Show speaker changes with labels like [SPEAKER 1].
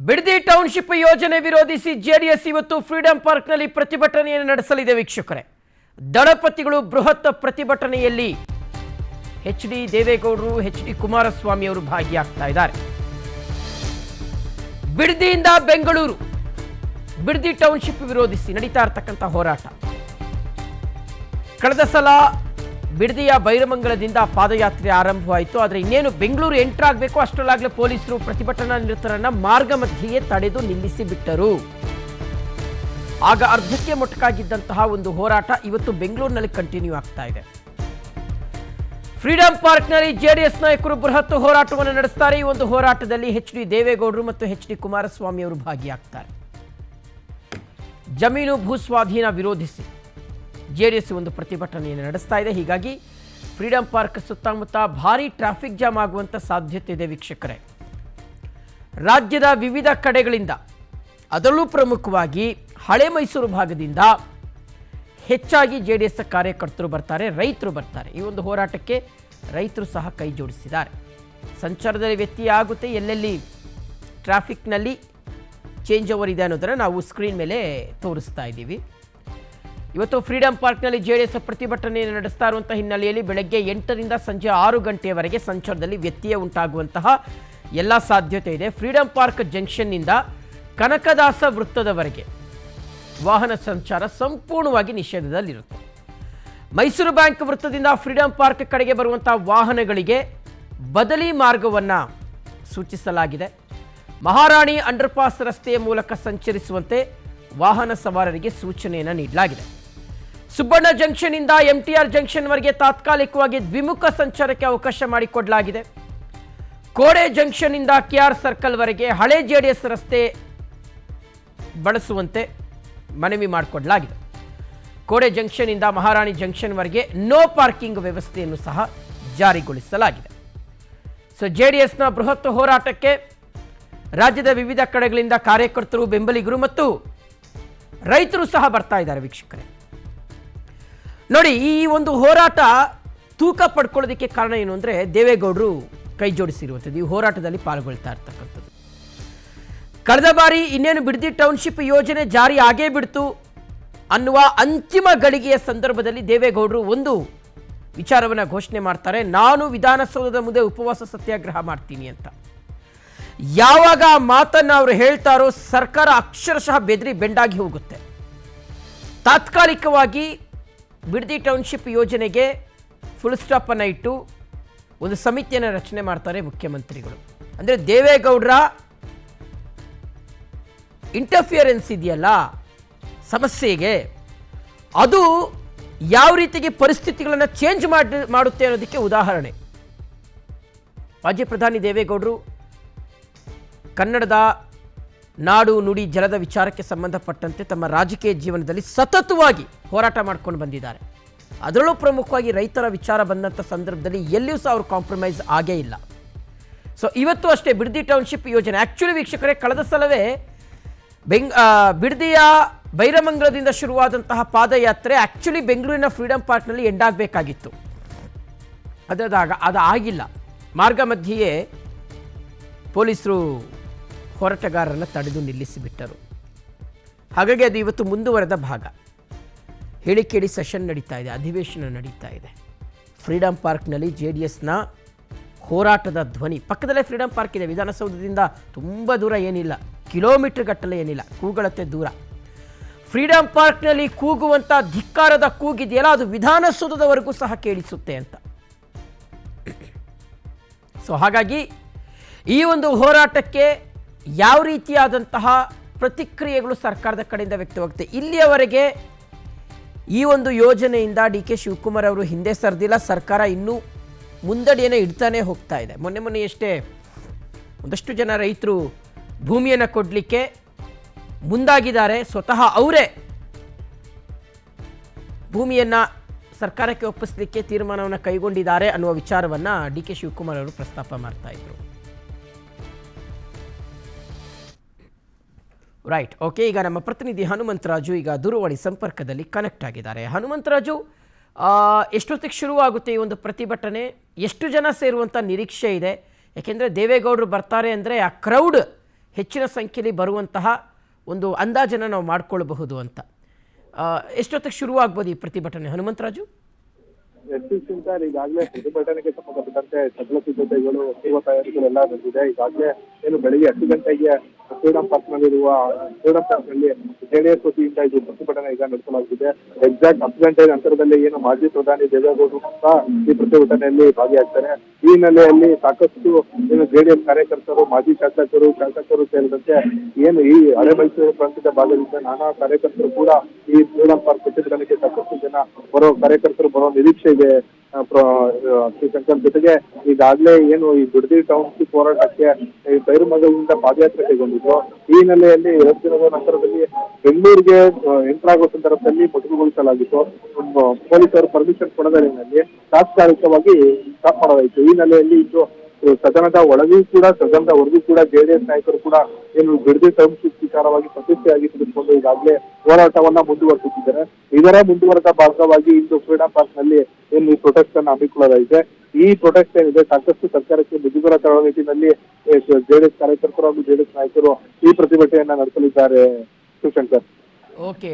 [SPEAKER 1] Bidadi township ಯೋಜನೆ ವಿರೋಧಿಸಿ JDS ಇವತ್ತು ಫ್ರೀಡಂ ಪಾರ್ಕ್ನಲ್ಲಿ ಪ್ರತಿಭಟನೆಯನ್ನು ನಡೆಸಲಿದೆ ವೀಕ್ಷಕರೇ. ದಳಪತಿಗಳು ಬೃಹತ್ ಪ್ರತಿಭಟನೆಯಲ್ಲಿ ಎಚ್.ಡಿ. ದೇವೇಗೌಡರು, ಎಚ್.ಡಿ. ಕುಮಾರಸ್ವಾಮಿ ಅವರು ಭಾಗಿಯಾಗ್ತಾ ಇದ್ದಾರೆ. ಬಿಡದಿಯಿಂದ ಬೆಂಗಳೂರು ಬಿಡದಿ ಟೌನ್ಶಿಪ್ ವಿರೋಧಿಸಿ ನಡೀತಾ ಇರತಕ್ಕಂಥ ಹೋರಾಟ. ಕಳೆದ ಸಲ ಬಿಡದಿಯ ಬೈರಮಂಗಲದಿಂದ ಪಾದಯಾತ್ರೆ ಆರಂಭವಾಯಿತು. ಆದರೆ ಇನ್ನೇನು ಬೆಂಗಳೂರು ಎಂಟರ್ ಆಗಬೇಕು ಅಷ್ಟರಲ್ಲಾಗಲೇ ಪೊಲೀಸರು ಪ್ರತಿಭಟನಾ ನಿರತರನ್ನ ಮಾರ್ಗ ಮಧ್ಯೆಯೇ ತಡೆದು ನಿಲ್ಲಿಸಿ ಬಿಟ್ಟರು. ಆಗ ಅರ್ಧಕ್ಕೆ ಮೊಟಕಾಗಿದ್ದಂತಹ ಒಂದು ಹೋರಾಟ ಇವತ್ತು ಬೆಂಗಳೂರಿನಲ್ಲಿ ಕಂಟಿನ್ಯೂ ಆಗ್ತಾ ಇದೆ. ಫ್ರೀಡಂ ಪಾರ್ಕ್ನಲ್ಲಿ ಜೆಡಿಎಸ್ ನಾಯಕರು ಬೃಹತ್ ಹೋರಾಟವನ್ನು ನಡೆಸ್ತಾರೆ. ಈ ಒಂದು ಹೋರಾಟದಲ್ಲಿ ಎಚ್.ಡಿ. ದೇವೇಗೌಡರು ಮತ್ತು ಎಚ್.ಡಿ. ಕುಮಾರಸ್ವಾಮಿ ಅವರು ಭಾಗಿಯಾಗ್ತಾರೆ. ಜಮೀನು ಭೂಸ್ವಾಧೀನ ವಿರೋಧಿಸಿ ಜೆಡಿಎಸ್ ಒಂದು ಪ್ರತಿಭಟನೆಯನ್ನು ನಡೆಸ್ತಾ ಇದೆ. ಹೀಗಾಗಿ ಫ್ರೀಡಂ ಪಾರ್ಕ್ ಸುತ್ತಮುತ್ತ ಭಾರೀ ಟ್ರಾಫಿಕ್ ಜಾಮ್ ಆಗುವಂಥ ಸಾಧ್ಯತೆ ಇದೆ ವೀಕ್ಷಕರೇ. ರಾಜ್ಯದ ವಿವಿಧ ಕಡೆಗಳಿಂದ, ಅದರಲ್ಲೂ ಪ್ರಮುಖವಾಗಿ ಹಳೆ ಮೈಸೂರು ಭಾಗದಿಂದ ಹೆಚ್ಚಾಗಿ ಜೆಡಿಎಸ್ ಕಾರ್ಯಕರ್ತರು ಬರ್ತಾರೆ, ರೈತರು ಬರ್ತಾರೆ. ಈ ಒಂದು ಹೋರಾಟಕ್ಕೆ ರೈತರು ಸಹ ಕೈ ಜೋಡಿಸಿದ್ದಾರೆ. ಸಂಚಾರದಲ್ಲಿ ವ್ಯತ್ಯಯ ಆಗುತ್ತೆ, ಎಲ್ಲೆಲ್ಲಿ ಟ್ರಾಫಿಕ್ನಲ್ಲಿ ಚೇಂಜ್ ಓವರ್ ಇದೆ ಅನ್ನೋದನ್ನು ನಾವು ಸ್ಕ್ರೀನ್ ಮೇಲೆ ತೋರಿಸ್ತಾ ಇದ್ದೀವಿ. ಇವತ್ತು ಫ್ರೀಡಂ ಪಾರ್ಕ್ನಲ್ಲಿ ಜೆಡಿಎಸ್ ಪ್ರತಿಭಟನೆಯನ್ನು ನಡೆಸ್ತಾ ಇರುವಂಥ ಹಿನ್ನೆಲೆಯಲ್ಲಿ ಬೆಳಗ್ಗೆ 8ರಿಂದ ಸಂಜೆ 6 ಗಂಟೆಯವರೆಗೆ ಸಂಚಾರದಲ್ಲಿ ವ್ಯತ್ಯಯ ಉಂಟಾಗುವಂತಹ ಎಲ್ಲ ಸಾಧ್ಯತೆ ಇದೆ. ಫ್ರೀಡಂ ಪಾರ್ಕ್ ಜಂಕ್ಷನ್ನಿಂದ ಕನಕದಾಸ ವೃತ್ತದವರೆಗೆ ವಾಹನ ಸಂಚಾರ ಸಂಪೂರ್ಣವಾಗಿ ನಿಷೇಧದಲ್ಲಿರುತ್ತೆ. ಮೈಸೂರು ಬ್ಯಾಂಕ್ ವೃತ್ತದಿಂದ ಫ್ರೀಡಂ ಪಾರ್ಕ್ ಕಡೆಗೆ ಬರುವಂಥ ವಾಹನಗಳಿಗೆ ಬದಲಿ ಮಾರ್ಗವನ್ನು ಸೂಚಿಸಲಾಗಿದೆ. ಮಹಾರಾಣಿ ಅಂಡರ್ಪಾಸ್ ರಸ್ತೆಯ ಮೂಲಕ ಸಂಚರಿಸುವಂತೆ ವಾಹನ ಸವಾರರಿಗೆ ಸೂಚನೆಯನ್ನು ನೀಡಲಾಗಿದೆ. ಸುಬ್ಬಣ್ಣ ಜಂಕ್ಷನ್ನಿಂದ MTR ಜಂಕ್ಷನ್ವರೆಗೆ ತಾತ್ಕಾಲಿಕವಾಗಿ ದ್ವಿಮುಖ ಸಂಚಾರಕ್ಕೆ ಅವಕಾಶ ಮಾಡಿಕೊಡಲಾಗಿದೆ. ಕೋಡೆ ಜಂಕ್ಷನ್ನಿಂದ KR ಸರ್ಕಲ್ವರೆಗೆ ಹಳೆ ಜೆಡಿಎಸ್ ರಸ್ತೆ ಬಳಸುವಂತೆ ಮನವಿ ಮಾಡಿಕೊಡಲಾಗಿದೆ. ಕೋಡೆ ಜಂಕ್ಷನ್ನಿಂದ ಮಹಾರಾಣಿ ಜಂಕ್ಷನ್ವರೆಗೆ ನೋ ಪಾರ್ಕಿಂಗ್ ವ್ಯವಸ್ಥೆಯನ್ನು ಸಹ ಜಾರಿಗೊಳಿಸಲಾಗಿದೆ. ಸೊ ಜೆಡಿಎಸ್ನ ಬೃಹತ್ ಹೋರಾಟಕ್ಕೆ ರಾಜ್ಯದ ವಿವಿಧ ಕಡೆಗಳಿಂದ ಕಾರ್ಯಕರ್ತರು, ಬೆಂಬಲಿಗರು ಮತ್ತು ರೈತರು ಸಹ ಬರ್ತಾ ಇದ್ದಾರೆ ವೀಕ್ಷಕರೇ. ನೋಡಿ, ಈ ಒಂದು ಹೋರಾಟ ತೂಕ ಪಡ್ಕೊಳ್ಳೋದಕ್ಕೆ ಕಾರಣ ಏನು ಅಂದರೆ ದೇವೇಗೌಡರು ಕೈ ಜೋಡಿಸಿರುವಂಥದ್ದು, ಈ ಹೋರಾಟದಲ್ಲಿ ಪಾಲ್ಗೊಳ್ತಾ ಇರ್ತಕ್ಕಂಥದ್ದು. ಕಳೆದ ಬಾರಿ ಇನ್ನೇನು ಬಿಡದಿ ಟೌನ್ಶಿಪ್ ಯೋಜನೆ ಜಾರಿ ಆಗೇ ಬಿಡ್ತು ಅನ್ನುವ ಅಂತಿಮ ಗಳಿಗೆಯ ಸಂದರ್ಭದಲ್ಲಿ ದೇವೇಗೌಡರು ಒಂದು ವಿಚಾರವನ್ನು ಘೋಷಣೆ ಮಾಡ್ತಾರೆ. ನಾನು ವಿಧಾನಸೌಧದ ಮುಂದೆ ಉಪವಾಸ ಸತ್ಯಾಗ್ರಹ ಮಾಡ್ತೀನಿ ಅಂತ. ಯಾವಾಗ ಆ ಮಾತನ್ನು ಅವರು ಹೇಳ್ತಾರೋ ಸರ್ಕಾರ ಅಕ್ಷರಶಃ ಬೆದರಿ ಬೆಂಡಾಗಿ ಹೋಗುತ್ತೆ. ತಾತ್ಕಾಲಿಕವಾಗಿ ಬಿಡದಿ ಟೌನ್ಶಿಪ್ ಯೋಜನೆಗೆ ಫುಲ್ ಸ್ಟಾಪ್ ಅನ್ನು ಇಟ್ಟು ಒಂದು ಸಮಿತಿಯನ್ನು ರಚನೆ ಮಾಡ್ತಾರೆ ಮುಖ್ಯಮಂತ್ರಿಗಳು. ಅಂದರೆ ದೇವೇಗೌಡರ ಇಂಟರ್ಫಿಯರೆನ್ಸ್ ಇದೆಯಲ್ಲ ಸಮಸ್ಯೆಗೆ, ಅದು ಯಾವ ರೀತಿಗೆ ಪರಿಸ್ಥಿತಿಗಳನ್ನು ಚೇಂಜ್ ಮಾಡುತ್ತೆ ಅನ್ನೋದಕ್ಕೆ ಉದಾಹರಣೆ. ಮಾಜಿ ಪ್ರಧಾನಿ ದೇವೇಗೌಡರು ಕನ್ನಡದ ನಾಡು, ನುಡಿ, ಜಲದ ವಿಚಾರಕ್ಕೆ ಸಂಬಂಧಪಟ್ಟಂತೆ ತಮ್ಮ ರಾಜಕೀಯ ಜೀವನದಲ್ಲಿ ಸತತವಾಗಿ ಹೋರಾಟ ಮಾಡ್ಕೊಂಡು ಬಂದಿದ್ದಾರೆ. ಅದರಲ್ಲೂ ಪ್ರಮುಖವಾಗಿ ರೈತರ ವಿಚಾರ ಬಂದಂಥ ಸಂದರ್ಭದಲ್ಲಿ ಎಲ್ಲಿಯೂ ಸಹ ಅವರು ಕಾಂಪ್ರಮೈಸ್ ಆಗೇ ಇಲ್ಲ. ಸೊ ಇವತ್ತು ಅಷ್ಟೇ ಬಿಡದಿ ಟೌನ್ಶಿಪ್ ಯೋಜನೆ ಆ್ಯಕ್ಚುಲಿ ವೀಕ್ಷಕರೇ ಕಳೆದ ಸಲವೇ ಬಿಡದಿಯ ಬೈರಮಂಗಲದಿಂದ ಶುರುವಾದಂತಹ ಪಾದಯಾತ್ರೆ ಆ್ಯಕ್ಚುಲಿ ಬೆಂಗಳೂರಿನ ಫ್ರೀಡಂ ಪಾರ್ಕ್ನಲ್ಲಿ ಎಂಡ್ ಆಗಬೇಕಾಗಿತ್ತು. ಅದು ಆಗಿಲ್ಲ. ಮಾರ್ಗ ಮಧ್ಯೆಯೇ ಪೊಲೀಸರು ಹೋರಾಟಗಾರರನ್ನು ತಡೆದು ನಿಲ್ಲಿಸಿಬಿಟ್ಟರು. ಹಾಗಾಗಿ ಅದು ಇವತ್ತು ಮುಂದುವರೆದ ಭಾಗ. ಹೇಳಿಕೇಳಿ ಸೆಷನ್ ನಡೀತಾ ಇದೆ, ಅಧಿವೇಶನ ನಡೀತಾ ಇದೆ. ಫ್ರೀಡಂ ಪಾರ್ಕ್ನಲ್ಲಿ ಜೆಡಿಎಸ್ನ ಹೋರಾಟದ ಧ್ವನಿ. ಪಕ್ಕದಲ್ಲೇ ಫ್ರೀಡಂ ಪಾರ್ಕ್ ಇದೆ, ವಿಧಾನಸೌಧದಿಂದ ತುಂಬ ದೂರ ಏನಿಲ್ಲ, ಕಿಲೋಮೀಟರ್ ಗಟ್ಟಲೆ ಏನಿಲ್ಲ, ಕೂಗಳತೆ ದೂರ. ಫ್ರೀಡಂ ಪಾರ್ಕ್ನಲ್ಲಿ ಕೂಗುವಂಥ ಧಿಕ್ಕಾರದ ಕೂಗಿದೆಯಲ್ಲ, ಅದು ವಿಧಾನಸೌಧದವರೆಗೂ ಸಹ ಕೇಳಿಸುತ್ತೆ ಅಂತ. ಸೊ ಹಾಗಾಗಿ ಈ ಒಂದು ಹೋರಾಟಕ್ಕೆ ಯಾವ ರೀತಿಯಾದಂತಹ ಪ್ರತಿಕ್ರಿಯೆಗಳು ಸರ್ಕಾರದ ಕಡೆಯಿಂದ ವ್ಯಕ್ತವಾಗುತ್ತೆ. ಇಲ್ಲಿಯವರೆಗೆ ಈ ಒಂದು ಯೋಜನೆಯಿಂದ DK ಶಿವಕುಮಾರ್ ಅವರು ಹಿಂದೆ ಸರಿದಿಲ್ಲ. ಸರ್ಕಾರ ಇನ್ನೂ ಮುಂದಡಿಯನ್ನು ಇಡ್ತಾನೆ ಹೋಗ್ತಾ ಇದೆ. ಮೊನ್ನೆಯಷ್ಟೇ ಒಂದಷ್ಟು ಜನ ರೈತರು ಭೂಮಿಯನ್ನು ಕೊಡಲಿಕ್ಕೆ ಮುಂದಾಗಿದ್ದಾರೆ. ಸ್ವತಃ ಅವರೇ ಭೂಮಿಯನ್ನು ಸರ್ಕಾರಕ್ಕೆ ಒಪ್ಪಿಸಲಿಕ್ಕೆ ತೀರ್ಮಾನವನ್ನು ಕೈಗೊಂಡಿದ್ದಾರೆ ಅನ್ನುವ ವಿಚಾರವನ್ನು DK ಶಿವಕುಮಾರ್ ಅವರು ಪ್ರಸ್ತಾಪ ಮಾಡ್ತಾ ಇದ್ರು. Right, okay. ಈಗ ನಮ್ಮ ಪ್ರತಿನಿಧಿ ಹನುಮಂತರಾಜು ಈಗ ದೂರವಾಣಿ ಸಂಪರ್ಕದಲ್ಲಿ ಕನೆಕ್ಟ್ ಆಗಿದ್ದಾರೆ. ಹನುಮಂತರಾಜು, ಎಷ್ಟೊತ್ತಿಗೆ ಶುರುವಾಗುತ್ತೆ ಈ ಒಂದು ಪ್ರತಿಭಟನೆ? ಎಷ್ಟು ಜನ ಸೇರುವಂಥ ನಿರೀಕ್ಷೆ ಇದೆ? ಯಾಕೆಂದರೆ ದೇವೇಗೌಡರು ಬರ್ತಾರೆ ಅಂದರೆ ಆ ಕ್ರೌಡ್ ಹೆಚ್ಚಿನ ಸಂಖ್ಯೆಯಲ್ಲಿ ಬರುವಂತಹ ಒಂದು ಅಂದಾಜನ್ನು ನಾವು ಮಾಡಿಕೊಳ್ಳಬಹುದು ಅಂತ. ಎಷ್ಟೊತ್ತಿಗೆ ಶುರುವಾಗ್ಬೋದು ಈ ಪ್ರತಿಭಟನೆ ಹನುಮಂತರಾಜು?
[SPEAKER 2] ಸರ್, ಈಗಾಗಲೇ ಪ್ರತಿಭಟನೆಗೆ ಸಂಬಂಧಪಟ್ಟಂತೆ ಸಕಲ ಸಿದ್ಧತೆಗಳು ಪೂರ್ವ ತಯಾರಿಗಳೆಲ್ಲ ನಡೆದಿದೆ. ಈಗಾಗಲೇ ಏನು ಬೆಳಿಗ್ಗೆ 10 ಗಂಟೆಗೆ ಫ್ರೀಡಂ ಪಾರ್ಕ್ ನಲ್ಲಿರುವ ಫ್ರೀಡಂ ಪಾರ್ಕ್ ನಲ್ಲಿ ಜೆಡಿಎಸ್ ವತಿಯಿಂದ ಇದು ಪ್ರತಿಭಟನೆ ಈಗ ನಡೆಸಲಾಗುತ್ತಿದೆ. ಎಕ್ಸಾಕ್ಟ್ 10 ಗಂಟೆ ನಂತರದಲ್ಲಿ ಏನು ಮಾಜಿ ಪ್ರಧಾನಿ ದೇವೇಗೌಡರು ಸಹ ಈ ಪ್ರತಿಭಟನೆಯಲ್ಲಿ ಭಾಗಿಯಾಗ್ತಾರೆ. ಈ ಹಿನ್ನೆಲೆಯಲ್ಲಿ ಸಾಕಷ್ಟು ಏನು ಜೆಡಿಎಸ್ ಕಾರ್ಯಕರ್ತರು, ಮಾಜಿ ಶಾಸಕರು ಸೇರಿದಂತೆ ಏನು ಈ ಹಳೆ ಮೈಸೂರು ಪ್ರಾಂತ್ಯದ ಭಾಗದಿಂದ ನಾನಾ ಕಾರ್ಯಕರ್ತರು ಕೂಡ ಈ ಫ್ರೀಡಂ ಪಾರ್ಕ್ ಪ್ರತಿಭಟನೆಗೆ ಸಾಕಷ್ಟು ಜನ ಬರೋ ನಿರೀಕ್ಷೆ ಇದೆ. ಶ್ರೀಶಂಕರ್ ಜೊತೆಗೆ ಈಗಾಗಲೇ ಏನು ಈ ಬಿಡದಿ ಟೌನ್ಶಿಪ್ ಹೋರಾಟಕ್ಕೆ ಬೈರುಮಗಲಿಂದ ಪಾದಯಾತ್ರೆ ಕೈಗೊಂಡಿದ್ರು. ಈ ಹಿನ್ನೆಲೆಯಲ್ಲಿ 2 ದಿನದ ನಂತರದಲ್ಲಿ ಬೆಂಗಳೂರಿಗೆ ಎಂಟರ್ ಆಗೋ ಸಂದರ್ಭದಲ್ಲಿ ಮೊಟಕುಗೊಳಿಸಲಾಗಿತ್ತು. ಪೊಲೀಸರು ಪರ್ಮಿಷನ್ ಕೊಡದ ಹಿನ್ನೆಲೆಯಲ್ಲಿ ತಾತ್ಕಾಲಿಕವಾಗಿ ಸ್ಟಾಪ್ ಮಾಡಲಾಯಿತು. ಈ ಹಿನ್ನೆಲೆಯಲ್ಲಿ ಇದು ಸದನದ ಒಳಗೂ ಕೂಡ ಸದನದ ಹೊರಗೂ ಕೂಡ ಜೆಡಿಎಸ್ ನಾಯಕರು ಕೂಡ ಏನು ಬಿಡದಿ ಟೌನ್ಶಿಪ್ ವಿಚಾರವಾಗಿ ಪ್ರತಿಷ್ಠೆಯಾಗಿ ತೆಗೆದುಕೊಂಡು ಈಗಾಗಲೇ ಹೋರಾಟವನ್ನ ಮುಂದುವರೆಸುತ್ತಿದ್ದಾರೆ. ಇದರ ಮುಂದುವರೆದ ಭಾಗವಾಗಿ ಇಂದು ಫ್ರೀಡಂ ಪಾರ್ಕ್ ನಲ್ಲಿ ಏನು ಈ ಪ್ರೊಟೆಸ್ಟ್ ಅನ್ನು ಹಮ್ಮಿಕೊಳ್ಳಲಾಗಿದೆ. ಈ ಪ್ರೊಟೆಸ್ಟ್ ಏನಿದೆ ಸಾಕಷ್ಟು ಸರ್ಕಾರಕ್ಕೆ ಮುಜುಗರ ತರುವ ನಿಟ್ಟಿನಲ್ಲಿ ಜೆಡಿಎಸ್ ಕಾರ್ಯಕರ್ತರು ಹಾಗೂ ಜೆಡಿಎಸ್ ನಾಯಕರು ಈ ಪ್ರತಿಭಟನೆಯನ್ನ ನಡೆಸಲಿದ್ದಾರೆ. ಶಿವಶಂಕರ್.
[SPEAKER 1] ಓಕೆ.